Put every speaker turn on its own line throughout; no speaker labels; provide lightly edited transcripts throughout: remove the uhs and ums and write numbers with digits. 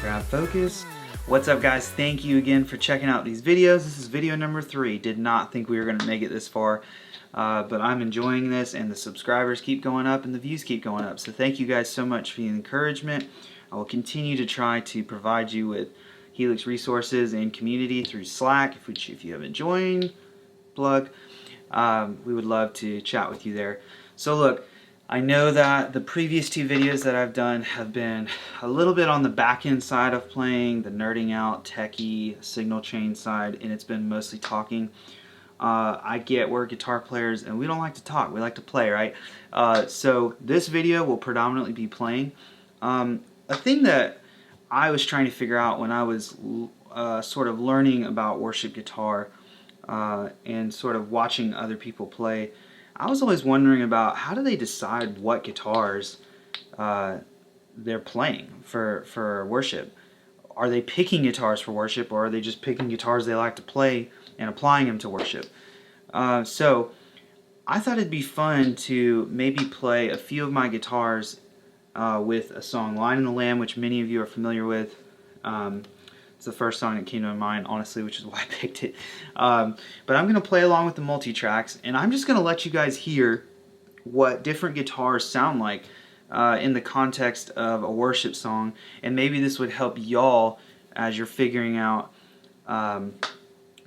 Grab focus. What's up, guys? Thank you again for checking out these videos. This is video number 3. Did not think we were going to make it this far, but I'm enjoying this, and the subscribers keep going up and the views keep going up. So thank you guys so much for the encouragement. I will continue to try to provide you with Helix resources and community through Slack. If you haven't joined, plug. We would love to chat with you there. So look, I know that the previous 2 videos that I've done have been a little bit on the back end side of playing, the nerding out, techie, signal chain side, and it's been mostly talking. I get we're guitar players and we don't like to talk, we like to play, right? So this video will predominantly be playing. A thing that I was trying to figure out when I was sort of learning about worship guitar and sort of watching other people play, I was always wondering about how do they decide what guitars they're playing for worship. Are they picking guitars for worship, or are they just picking guitars they like to play and applying them to worship? So I thought it'd be fun to maybe play a few of my guitars with a song, Lion and the Lamb, which many of you are familiar with. It's the first song that came to my mind, honestly, which is why I picked it. But I'm going to play along with the multi-tracks, and I'm just going to let you guys hear what different guitars sound like in the context of a worship song, and maybe this would help y'all as you're figuring out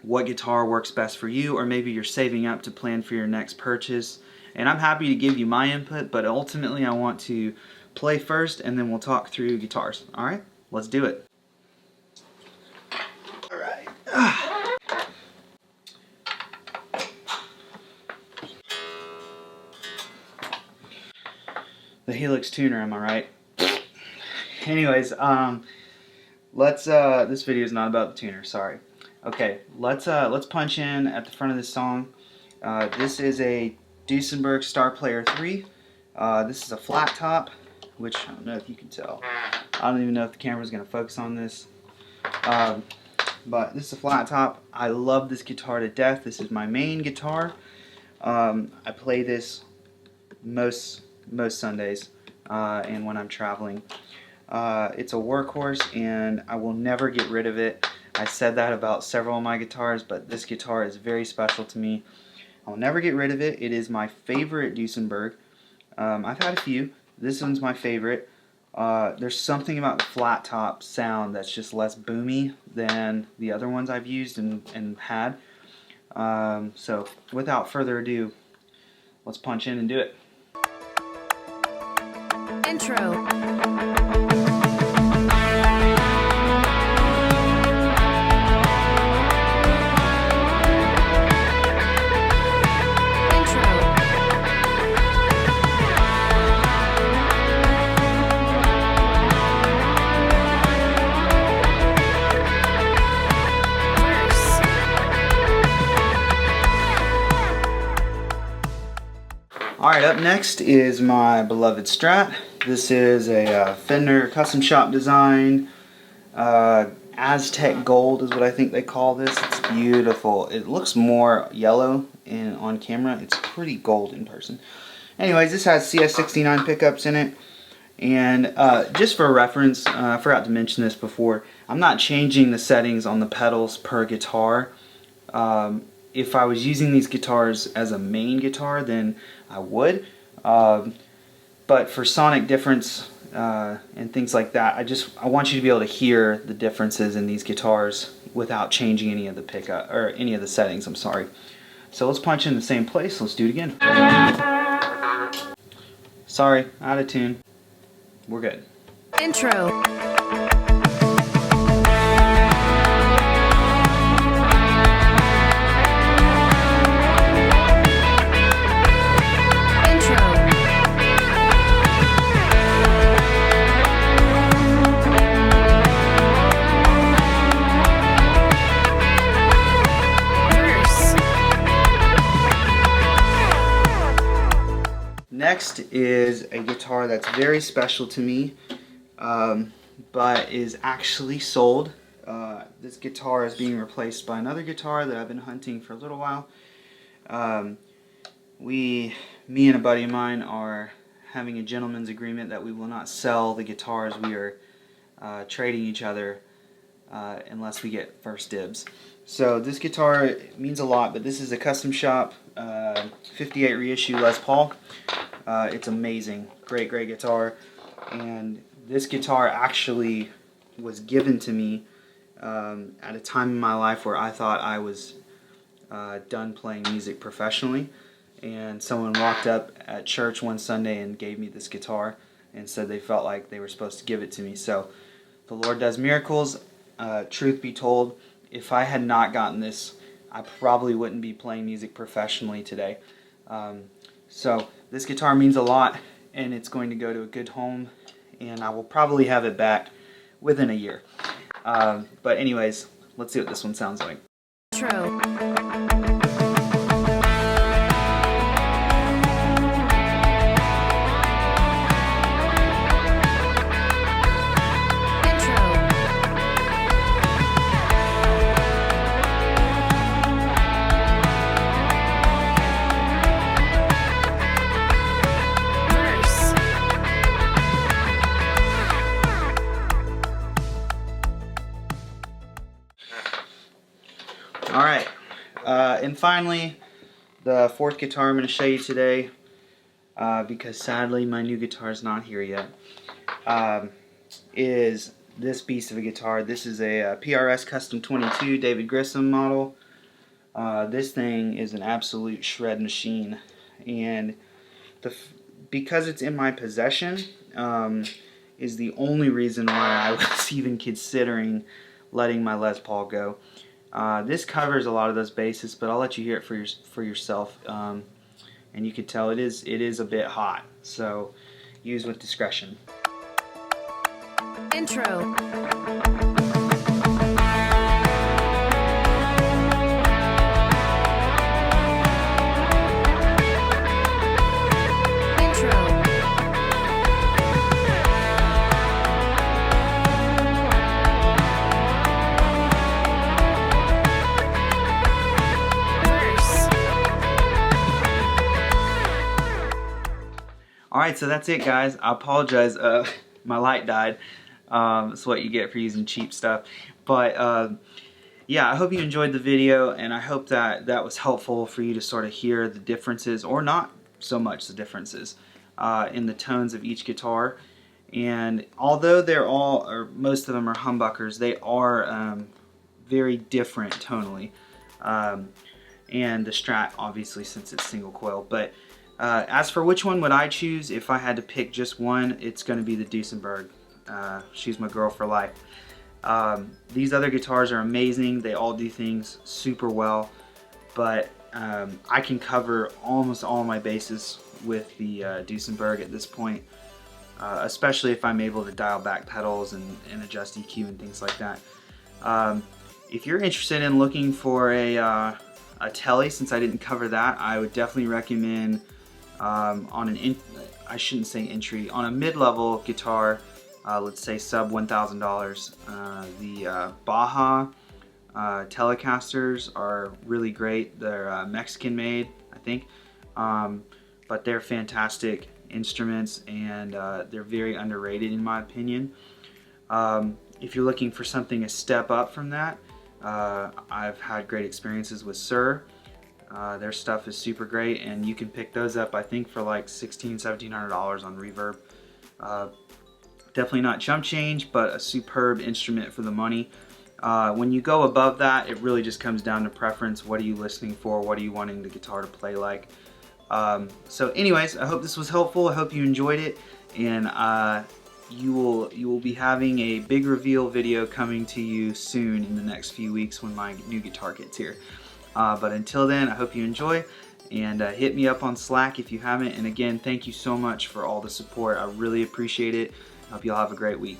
what guitar works best for you, or maybe you're saving up to plan for your next purchase. And I'm happy to give you my input, but ultimately I want to play first, and then we'll talk through guitars. Alright, let's do it. The Helix tuner, am I right? Anyways, this video is not about the tuner, sorry. Okay, let's punch in at the front of this song. This is a Duesenberg Star Player 3. This is a flat top, which I don't know if you can tell. I don't even know if the camera's going to focus on this. But this is a flat top. I love this guitar to death. This is my main guitar. I play this most Sundays and when I'm traveling. It's a workhorse, and I will never get rid of it. I said that about several of my guitars, but this guitar is very special to me. I'll never get rid of it. It is my favorite Duesenberg. I've had a few. This one's my favorite. There's something about the flat top sound that's just less boomy than the other ones I've used and had. So without further ado, let's punch in and do it.
Intro.
Alright, up next is my beloved Strat. This is a Fender custom shop design. Aztec Gold is what I think they call this. It's beautiful. It looks more yellow on camera. It's pretty gold in person. Anyways, this has CS69 pickups in it. And just for reference, I forgot to mention this before, I'm not changing the settings on the pedals per guitar. If I was using these guitars as a main guitar, then I would. But for sonic difference and things like that, I want you to be able to hear the differences in these guitars without changing any of the pickup or any of the settings. I'm sorry. So let's punch in the same place. Let's do it again. Sorry, out of tune. We're good.
Intro.
Next is a guitar that's very special to me, but is actually sold This guitar is being replaced by another guitar that I've been hunting for a little while. Me and a buddy of mine are having a gentleman's agreement that we will not sell the guitars. We are trading each other unless we get first dibs. So this guitar means a lot, but this is a custom shop 58 Reissue Les Paul. It's amazing. Great guitar. And this guitar actually was given to me at a time in my life where I thought I was done playing music professionally. And someone walked up at church one Sunday and gave me this guitar and said they felt like they were supposed to give it to me. So the Lord does miracles. Truth be told, if I had not gotten this, I probably wouldn't be playing music professionally today. So this guitar means a lot, and it's going to go to a good home, and I will probably have it back within a year. But anyways, let's see what this one sounds like.
Intro.
Alright, and finally, the fourth guitar I'm going to show you today, because sadly my new guitar is not here yet, is this beast of a guitar. This is a PRS Custom 22 David Grissom model. This thing is an absolute shred machine, and because it's in my possession is the only reason why I was even considering letting my Les Paul go. This covers a lot of those bases, but I'll let you hear it for yourself. And you can tell it is a bit hot, so use with discretion.
Intro.
Alright, so that's it, guys. I apologize, my light died. That's what you get for using cheap stuff. But yeah, I hope you enjoyed the video, and I hope that that was helpful for you to sort of hear the differences, or not so much the differences, in the tones of each guitar. And although they're all, or most of them are humbuckers, they are very different tonally. And the Strat, obviously, since it's single coil. But as for which one would I choose, if I had to pick just one, it's going to be the Duesenberg. She's my girl for life. These other guitars are amazing. They all do things super well, but I can cover almost all my bases with the Duesenberg at this point, especially if I'm able to dial back pedals and adjust EQ and things like that. If you're interested in looking for a Tele, since I didn't cover that, I would definitely recommend on I shouldn't say entry, on a mid-level guitar, let's say sub $1,000, the Baja Telecasters are really great. They're Mexican made, I think, but they're fantastic instruments, and they're very underrated in my opinion. If you're looking for something a step up from that, I've had great experiences with Sir. Their stuff is super great, and you can pick those up, I think, for like $1,700 on Reverb. Definitely not chump change, but a superb instrument for the money. When you go above that, it really just comes down to preference. What are you listening for? What are you wanting the guitar to play like? So anyways, I hope this was helpful. I hope you enjoyed it, and you will be having a big reveal video coming to you soon in the next few weeks when my new guitar gets here. But until then, I hope you enjoy, and hit me up on Slack if you haven't. And again, thank you so much for all the support. I really appreciate it. I hope you all have a great week.